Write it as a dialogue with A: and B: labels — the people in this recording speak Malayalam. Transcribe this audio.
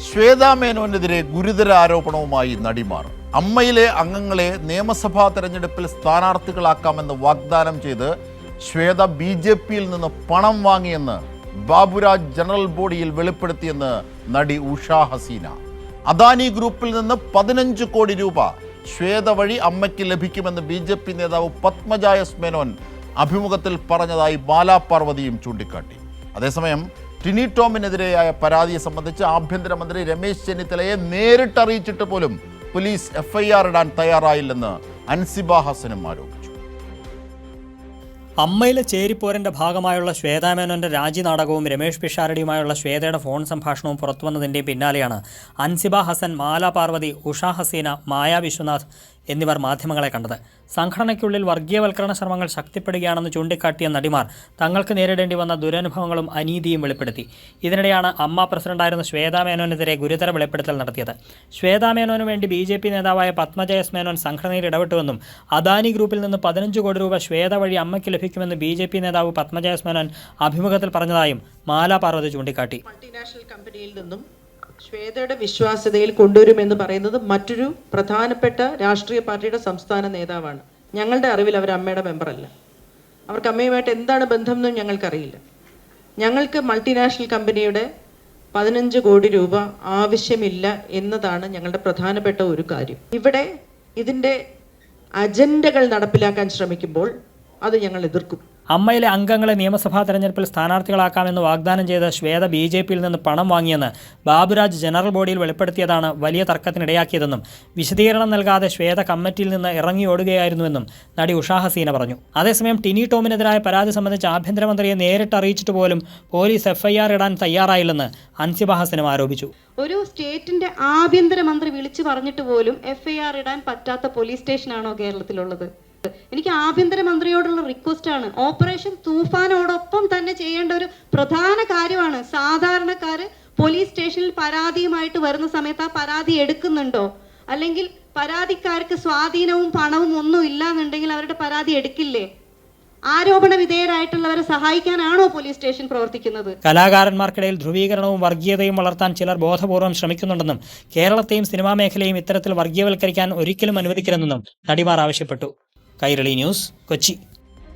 A: ശ്വേതാ മേനോനെതിരെ ഗുരുതര ആരോപണവുമായി നടിമാർ. അമ്മയിലെ അംഗങ്ങളെ നിയമസഭാ തെരഞ്ഞെടുപ്പിൽ സ്ഥാനാർത്ഥികളാക്കാമെന്ന് വാഗ്ദാനം ചെയ്ത് ശ്വേത BJPയിൽ നിന്ന് പണം വാങ്ങിയെന്ന് ബാബുരാജ് ജനറൽ ബോഡിയിൽ വെളിപ്പെടുത്തിയെന്ന് നടി ഉഷാ ഹസീന. അദാനി ഗ്രൂപ്പിൽ നിന്ന് 15 കോടി രൂപ ശ്വേത വഴി അമ്മയ്ക്ക് ലഭിക്കുമെന്ന് BJP നേതാവ് പത്മജ എസ് മേനോൻ അഭിമുഖത്തിൽ പറഞ്ഞതായി ബാലാപാർവതിയും ചൂണ്ടിക്കാട്ടി. അതേസമയം ടിനി ടോമിനെതിരെയായ പരാതിയെ സംബന്ധിച്ച് ആഭ്യന്തരമന്ത്രി രമേശ് ചെന്നിത്തലയെ നേരിട്ട് അറിയിച്ചിട്ട് പോലും പോലീസ് FIR ഇടാൻ തയ്യാറായില്ലെന്ന് അൻസിബ ഹസനും ആരോപിച്ചു.
B: അമ്മയിലെ ചേരിപ്പോരിന്റെ ഭാഗമായുള്ള ശ്വേതാ മേനോന്റെ രാജി നാടകവും രമേഷ് പിഷാരടിയുമായുള്ള ശ്വേതയുടെ ഫോൺ സംഭാഷണവും പുറത്തുവന്നതിന്റെ പിന്നാലെയാണ് അൻസിബ ഹസൻ, മാലാ പാർവതി, ഉഷാ ഹസീന, മായ വിശ്വനാഥ് എന്നിവർ മാധ്യമങ്ങളെ കണ്ടത്. സംഘടനയ്ക്കുള്ളിൽ വർഗീയവൽക്കരണ ശ്രമങ്ങൾ ശക്തിപ്പെടുകയാണെന്ന് ചൂണ്ടിക്കാട്ടിയ നടിമാർ തങ്ങൾക്ക് നേരിടേണ്ടി വന്ന ദുരനുഭവങ്ങളും അനീതിയും വെളിപ്പെടുത്തി. ഇതിനിടെയാണ് അമ്മ പ്രസിഡന്റായിരുന്ന ശ്വേതാ മേനോനെതിരെ ഗുരുതര വെളിപ്പെടുത്തൽ നടത്തിയത്. ശ്വേതാ മേനോന് വേണ്ടി BJP നേതാവായ പത്മജ എസ് മേനോൻ സംഘടനയിൽ ഇടപെട്ടുവെന്നും അദാനി ഗ്രൂപ്പിൽ നിന്ന് 15 കോടി രൂപ ശ്വേത വഴി അമ്മയ്ക്ക് ലഭിക്കുമെന്ന് BJP നേതാവ് പത്മജ എസ് മേനോൻ അഭിമുഖത്തിൽ പറഞ്ഞതായും മാലാ പാർവതി ചൂണ്ടിക്കാട്ടി.
C: മൾട്ടിനാഷണൽ കമ്പനിയിൽ നിന്നും ശ്വേതയുടെ വിശ്വാസ്യതയിൽ കൊണ്ടുവരുമെന്ന് പറയുന്നത് മറ്റൊരു പ്രധാനപ്പെട്ട രാഷ്ട്രീയ പാർട്ടിയുടെ സംസ്ഥാന നേതാവാണ്. ഞങ്ങളുടെ അറിവിൽ അവർ അമ്മയുടെ മെമ്പറല്ല. അവർക്ക് അമ്മയുമായിട്ട് എന്താണ് ബന്ധം എന്നും ഞങ്ങൾക്കറിയില്ല. ഞങ്ങൾക്ക് മൾട്ടിനാഷണൽ കമ്പനിയുടെ 15 കോടി രൂപ ആവശ്യമില്ല എന്നതാണ് ഞങ്ങളുടെ പ്രധാനപ്പെട്ട ഒരു കാര്യം. ഇവിടെ ഇതിൻ്റെ അജണ്ടകൾ നടപ്പിലാക്കാൻ ശ്രമിക്കുമ്പോൾ അത് ഞങ്ങൾ എതിർക്കും.
B: അമ്മയിലെ അംഗങ്ങളെ നിയമസഭാ തെരഞ്ഞെടുപ്പിൽ സ്ഥാനാർത്ഥികളാക്കാമെന്ന് വാഗ്ദാനം ചെയ്ത ശ്വേത BJPയിൽ നിന്ന് പണം വാങ്ങിയെന്ന് ബാബുരാജ് ജനറൽ ബോഡിയിൽ വെളിപ്പെടുത്തിയതാണ് വലിയ തർക്കത്തിനിടയാക്കിയതെന്നും വിശദീകരണം നൽകാതെ ശ്വേത കമ്മിറ്റിയിൽ നിന്ന് ഇറങ്ങിയോടുകയായിരുന്നുവെന്നും നടി ഉഷാ ഹസീന പറഞ്ഞു. അതേസമയം ടിനി ടോമിനെതിരായ പരാതി സംബന്ധിച്ച് ആഭ്യന്തരമന്ത്രിയെ നേരിട്ട് അറിയിച്ചിട്ട് പോലും പോലീസ് FIR ഇടാൻ തയ്യാറായില്ലെന്ന് അൻസിബ ഹസനും ആരോപിച്ചു.
D: ഒരു സ്റ്റേറ്റിന്റെ ആഭ്യന്തരമന്ത്രി വിളിച്ചു പറഞ്ഞിട്ട് പോലും FIR ഇടാൻ പറ്റാത്ത പോലീസ് സ്റ്റേഷനാണോ കേരളത്തിലുള്ളത്? എനിക്ക് ആഭ്യന്തരമന്ത്രിയോടുള്ള റിക്വസ്റ്റ് ആണ്. ഓപ്പറേഷൻ തൂഫാനോടൊപ്പം തന്നെ ചെയ്യേണ്ട ഒരു പ്രധാന കാര്യമാണ്. സാധാരണക്കാര് പോലീസ് സ്റ്റേഷനിൽ പരാതിയുമായിട്ട് വരുന്ന സമയത്ത് ആ പരാതി എടുക്കുന്നുണ്ടോ? അല്ലെങ്കിൽ പരാതിക്കാർക്ക് സ്വാധീനവും പണവും ഒന്നും ഇല്ലാന്നുണ്ടെങ്കിൽ അവരുടെ പരാതി എടുക്കില്ലേ? ആരോപണ വിധേയരായിട്ടുള്ളവരെ സഹായിക്കാനാണോ പോലീസ് സ്റ്റേഷൻ പ്രവർത്തിക്കുന്നത്?
B: കലാകാരന്മാർക്കിടയിൽ ധ്രുവീകരണവും വർഗീയതയും വളർത്താൻ ചിലർ ബോധപൂർവ്വം ശ്രമിക്കുന്നുണ്ടെന്നും കേരളത്തെയും സിനിമാ മേഖലയും ഇത്തരത്തിൽ വർഗീയവൽക്കരിക്കാൻ ഒരിക്കലും അനുവദിക്കരുതെന്നും നടിമാർ ആവശ്യപ്പെട്ടു. കൈരളി ന്യൂസ്, കൊച്ചി.